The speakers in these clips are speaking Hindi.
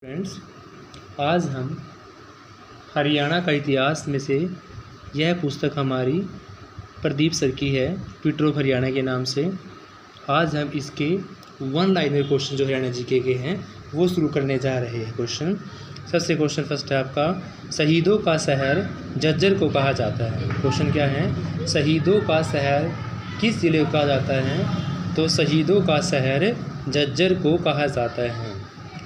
फ्रेंड्स, आज हम हरियाणा का इतिहास में से यह पुस्तक हमारी प्रदीप सर की है, ट्विटर ऑफ हरियाणा के नाम से। आज हम इसके वन लाइनर क्वेश्चन जो हरियाणा जीके के हैं वो शुरू करने जा रहे हैं। क्वेश्चन सबसे क्वेश्चन फर्स्ट है आपका, शहीदों का शहर झज्जर को कहा जाता है। क्वेश्चन क्या है, शहीदों का शहर किस जिले को कहा जाता है? तो शहीदों का शहर झज्जर को कहा जाता है।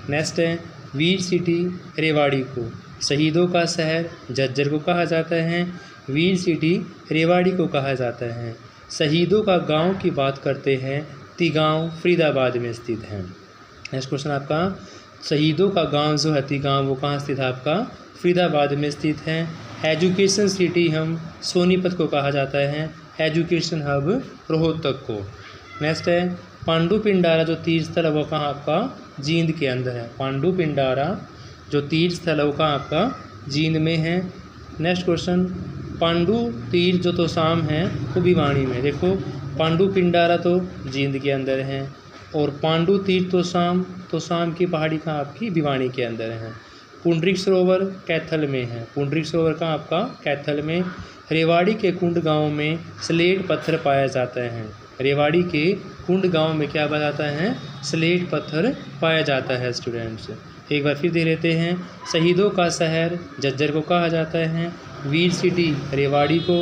नेक्स्ट है, वीर सिटी रेवाड़ी को शहीदों का शहर झज्जर को कहा जाता है। वीर सिटी रेवाड़ी को कहा जाता है। शहीदों का गांव की बात करते हैं, तिगांव फरीदाबाद में स्थित है। नेक्स्ट क्वेश्चन आपका, शहीदों का गांव जो है तिगांव वो कहाँ स्थित है? आपका फरीदाबाद में स्थित है। एजुकेशन सिटी हम सोनीपत को कहा जाता है। एजुकेशन हब रोहतक को। नेक्स्ट है, पांडु पिंडारा जो तीर्थ स्थल है वो कहाँ? आपका जींद के अंदर है। पांडु पिंडारा जो तीर्थ स्थल है वो कहाँ? आपका जींद में है। नेक्स्ट क्वेश्चन, पांडु तीर्थ जो तोशाम है वो भिवानी में। देखो, पांडु पिंडारा तो जींद के अंदर है और पांडु तीर्थ तोशाम की पहाड़ी कहाँ? आपकी भिवानी के अंदर है। पुंडरिक सरोवर कैथल में है। पुंडरिक सरोवर कहाँ? आपका कैथल में। रेवाड़ी के कुंड गांव में स्लेट पत्थर पाया जाता है। रेवाड़ी के कुंड गांव में क्या पाया जाता है? स्लेट पत्थर पाया जाता है। स्टूडेंट्स एक बार फिर दे लेते हैं, शहीदों का शहर झज्जर को कहा जाता है। वीर सिटी रेवाड़ी को।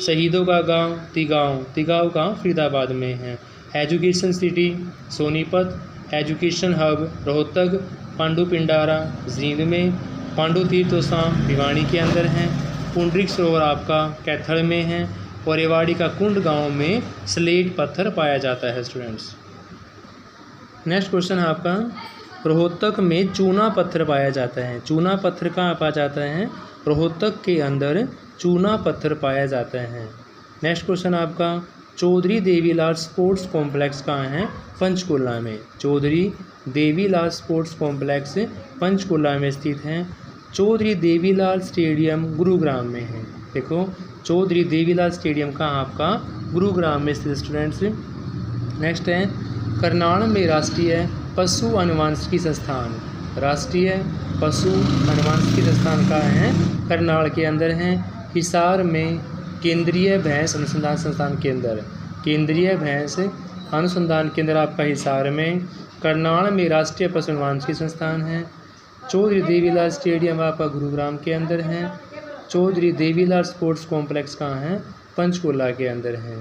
शहीदों का गांव तिगांव गांव फरीदाबाद में है। Education city Sonipat. Education hub Rohtak. Pandu Pindara Jind में। पांडु तीर्थ तोशाम भिवानी के अंदर है। पुंडरिक सरोवर आपका कैथल में है और रेवाड़ी का कुंड गांव में स्लेट पत्थर पाया जाता है। स्टूडेंट्स नेक्स्ट क्वेश्चन है आपका, रोहतक में चूना पत्थर पाया जाता है। चूना पत्थर कहाँ पाया जाता है? रोहतक के अंदर चूना पत्थर पाया जाता है। नेक्स्ट क्वेश्चन आपका, चौधरी देवीलाल स्पोर्ट्स कॉम्प्लेक्स कहाँ है? पंचकुला में। चौधरी देवीलाल स्पोर्ट्स कॉम्प्लेक्स पंचकुला में स्थित है। चौधरी देवीलाल स्टेडियम गुरुग्राम में है। देखो, चौधरी देवीलाल स्टेडियम कहाँ? आपका गुरुग्राम में स्थित। स्टूडेंट्स नेक्स्ट है, करनाल में राष्ट्रीय पशु अनुवांशिकी संस्थान। राष्ट्रीय पशु अनुवांशिकी संस्थान कहाँ है? करनाल के अंदर है। हिसार में केंद्रीय भैंस अनुसंधान संस्थान केंद्र। केंद्रीय भैंस अनुसंधान केंद्र आपका हिसार में। करनाल में राष्ट्रीय पशु अनुवांशिकी संस्थान है। चौधरी देवीलाल स्टेडियम आपका गुरुग्राम के अंदर है। चौधरी देवीलाल स्पोर्ट्स कॉम्प्लेक्स कहाँ है? पंचकुला के अंदर है।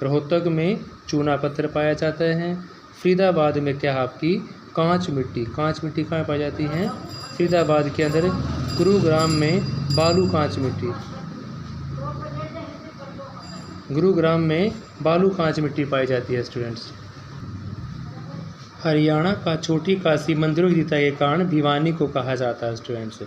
रोहतक में चूना पत्थर पाया जाता है। फरीदाबाद में क्या? आपकी कांच मिट्टी कहाँ पाई जाती है? फरीदाबाद के अंदर। गुरुग्राम में बालू कांच मिट्टी। गुरुग्राम में बालू कांच मिट्टी पाई जाती है। स्टूडेंट्स हरियाणा का छोटी काशी मंदिरों की विविधता के कारण भिवानी को कहा जाता है। स्टूडेंट्स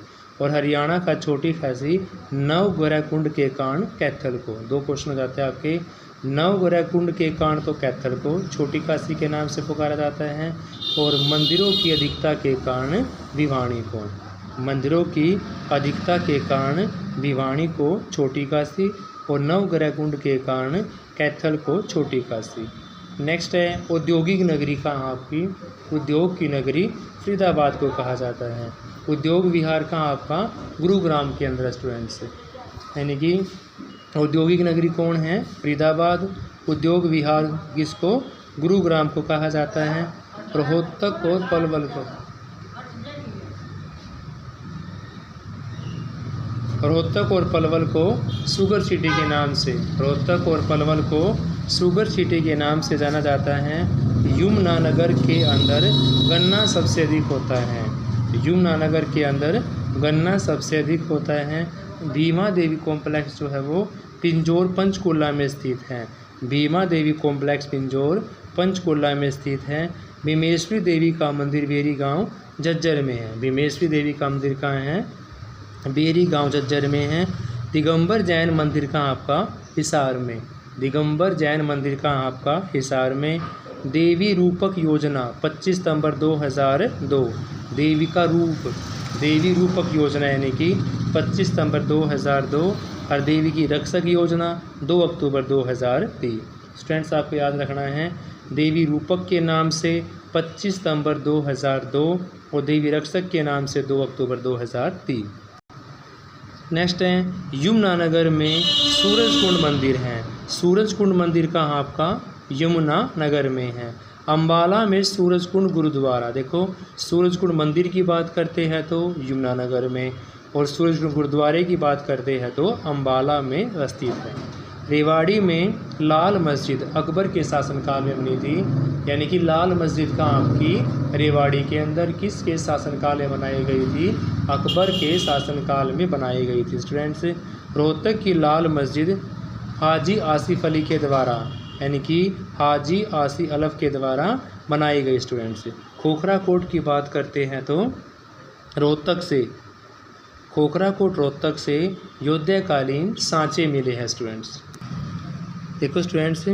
और हरियाणा का छोटी काशी नवग्रह कुंड के कारण कैथल को। दो क्वेश्चन हो जाते हैं आपके। नवग्रह कुंड के कारण तो कैथल को छोटी काशी के नाम से पुकारा जाता है और मंदिरों की अधिकता के कारण भिवानी को। मंदिरों की अधिकता के कारण भिवानी को छोटी काशी और नवग्रह कुंड के कारण कैथल को छोटी काशी। नेक्स्ट है, औद्योगिक नगरी कहाँ? आपकी उद्योग की नगरी फरीदाबाद को कहा जाता है। उद्योग विहार कहाँ? आपका गुरुग्राम के अंदर। स्टूडेंट्स यानी कि औद्योगिक नगरी कौन है? फरीदाबाद। उद्योग विहार किसको? गुरुग्राम को कहा जाता है। रोहतक और पलवल को रोहतक और पलवल को शुगर सिटी के नाम से रोहतक और पलवल को शुगर सिटी के नाम से जाना जाता है। यमुनानगर के अंदर गन्ना सबसे अधिक होता है। यमुनानगर के अंदर गन्ना सबसे अधिक होता है। भीमा देवी कॉम्प्लेक्स जो है वो पिंजौर पंचकुला में स्थित है। भीमा देवी कॉम्प्लेक्स पिंजौर पंचकुला में स्थित है। भीमेश्वरी देवी का मंदिर बेरी गांव झज्जर में है। भीमेश्वरी देवी का मंदिर कहाँ है? बेरी गांव झज्जर में है। दिगंबर जैन मंदिर कहाँ? आपका हिसार में। दिगंबर जैन मंदिर कहाँ? आपका हिसार में। देवी रूपक योजना 25 सितंबर 2002। देवी रूपक योजना यानी कि 25 सितंबर 2002 और देवी की रक्षक योजना 2 अक्टूबर 2003। स्टूडेंट्स आपको याद रखना है, देवी रूपक के नाम से 25 सितंबर 2002 और देवी रक्षक के नाम से 2 अक्टूबर 2003। नेक्स्ट है यमुनानगर में सूरजकुंड मंदिर है। सूरजकुंड मंदिर कहाँ आपका? यमुनानगर में है। अम्बाला में सूरजकुंड गुरुद्वारा, देखो सूरजकुंड मंदिर की बात करते हैं तो यमुनानगर में, और सूरजकुंड गुरुद्वारे की बात करते हैं तो अम्बाला में स्थित है। रेवाड़ी में लाल मस्जिद अकबर के शासनकाल में बनी थी, यानी कि लाल मस्जिद का आपकी रेवाड़ी के अंदर किसके शासनकाल में बनाई गई थी? अकबर के शासनकाल में बनाई गई थी स्टूडेंट्स। रोहतक की लाल मस्जिद हाजी आसिफ अली के द्वारा, यानी कि हाजी आसिफ अली के द्वारा बनाई गई स्टूडेंट्स। खोखरा कोट की बात करते हैं तो रोहतक से, खोखरा कोट रोहतक से योद्धाकालीन सांचे मिले हैं स्टूडेंट्स। देखो स्टूडेंट्स,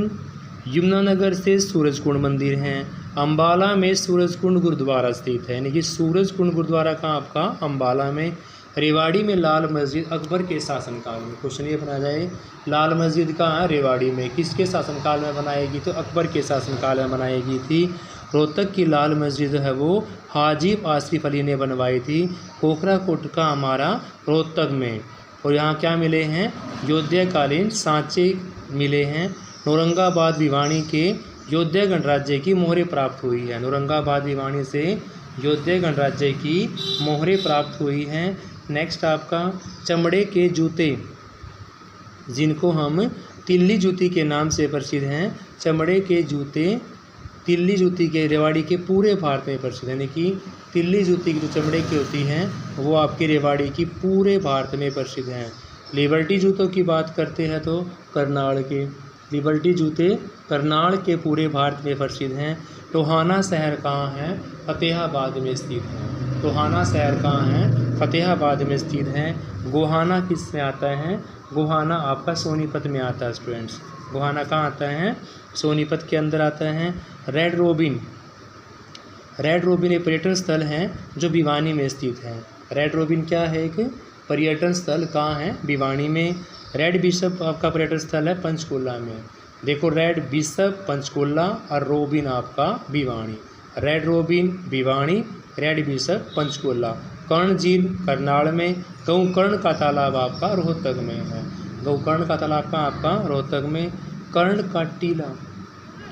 यमुनानगर से सूरजकुंड मंदिर हैं। अम्बाला में सूरजकुंड गुरुद्वारा स्थित है, यानी कि सूरजकुंड गुरुद्वारा कहाँ आपका? अम्बाला में। रेवाड़ी में लाल मस्जिद अकबर के शासनकाल में, क्वेश्चन ये बना जाए लाल मस्जिद कहाँ है? रेवाड़ी में। किसके शासनकाल में बनाएगी? तो अकबर के शासनकाल में बनाएगी थी। रोहतक की लाल मस्जिद है वो हाजी आसिफ अली ने बनवाई थी। खोखरा कोट का हमारा रोहतक में, और यहाँ क्या मिले हैं? योद्धाकालीन सांचे मिले हैं। औरंगाबाद भिवानी के योद्धा गणराज्य की मोहरें प्राप्त हुई है। औरंगाबाद भिवानी से योद्धा गणराज्य की मोहरें प्राप्त हुई हैं। नेक्स्ट आपका चमड़े के जूते, जिनको हम तिल्ली जूती के नाम से प्रसिद्ध हैं। चमड़े के जूते तिल्ली जूती के रेवाड़ी के पूरे भारत में प्रसिद्ध, यानी कि तिल्ली जूती की जो चमड़े की होती हैं वो आपके रेवाड़ी की पूरे भारत में प्रसिद्ध हैं। लिबर्टी जूतों की बात करते हैं तो करनाल के, लिबर्टी जूते करनाल के पूरे भारत में प्रसिद्ध हैं। टोहाना शहर कहाँ है? फतेहाबाद में स्थित है। टोहाना शहर कहाँ है? फतेहाबाद में स्थित है। गोहाना किस में आता है? गोहाना आपका सोनीपत में आता है स्टूडेंट्स। गोहाना कहाँ आता है? सोनीपत के अंदर आता है। रेड रोबिन, रेड रोबिन एक पर्यटन स्थल है जो भिवानी में स्थित है। रेड रोबिन क्या है? एक पर्यटन स्थल कहाँ है? भिवानी में। रेड बिशप आपका पर्यटन स्थल है पंचकुला में। देखो रेड बिशप पंचकुला और रोबिन आपका Bhiwani. Red robin Bhiwani, red bishop Panchkula. Karna झील करनाल में। गौकर्ण का तालाब आपका रोहतक में है। गौकर्ण का तालाब का आपका रोहतक में। कर्ण का टीला,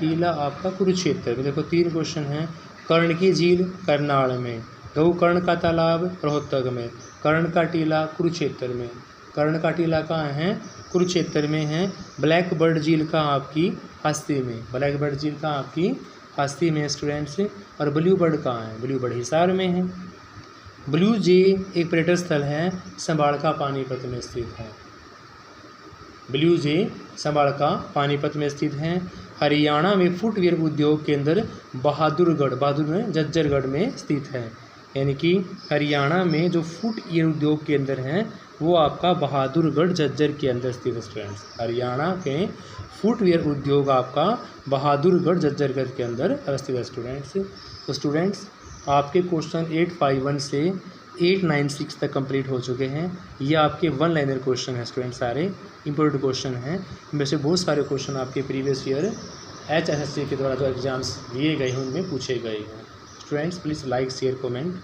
टीला आपका कुरुक्षेत्र में। देखो 3 क्वेश्चन हैं। कर्ण की झील करनाल में, गौकर्ण का तालाब रोहतक में, कर्ण का टीला कुरुक्षेत्र में। कर्ण का टीला कहाँ है? कुरुक्षेत्र में है। ब्लैक बर्ड झील का आपकी हस्ती में, ब्लैक बर्ड झील का आपकी हस्ती में स्टूडेंट्स। और ब्लू बर्ड कहाँ है? ब्लू बर्ड हिसार में है। ब्लू जे एक पर्यटन स्थल है, संभाड़का पानीपत में स्थित है। ब्लू जे संभाड़का पानीपत में स्थित है। हरियाणा में फुटवियर उद्योग केंद्र बहादुरगढ़, बहादुर में जज्जरगढ़ में स्थित है। यानी कि हरियाणा में जो फुटवियर उद्योग केंद्र हैं वो आपका बहादुरगढ़ झज्जर के अंदर स्थित है स्टूडेंट्स। हरियाणा के फुटवियर उद्योग आपका बहादुरगढ़ झज्जरगढ़ के अंदर अवस्थित है स्टूडेंट्स। तो स्टूडेंट्स आपके क्वेश्चन 851 से 896 तक कंप्लीट हो चुके हैं। ये आपके 1 लाइनर क्वेश्चन है स्टूडेंट, सारे इंपॉर्टेंट क्वेश्चन हैं। इनमें से बहुत सारे क्वेश्चन आपके प्रीवियस ईयर HSSC के द्वारा जो एग्जाम्स दिए गए हैं उनमें पूछे गए हैं। Students please like share comment.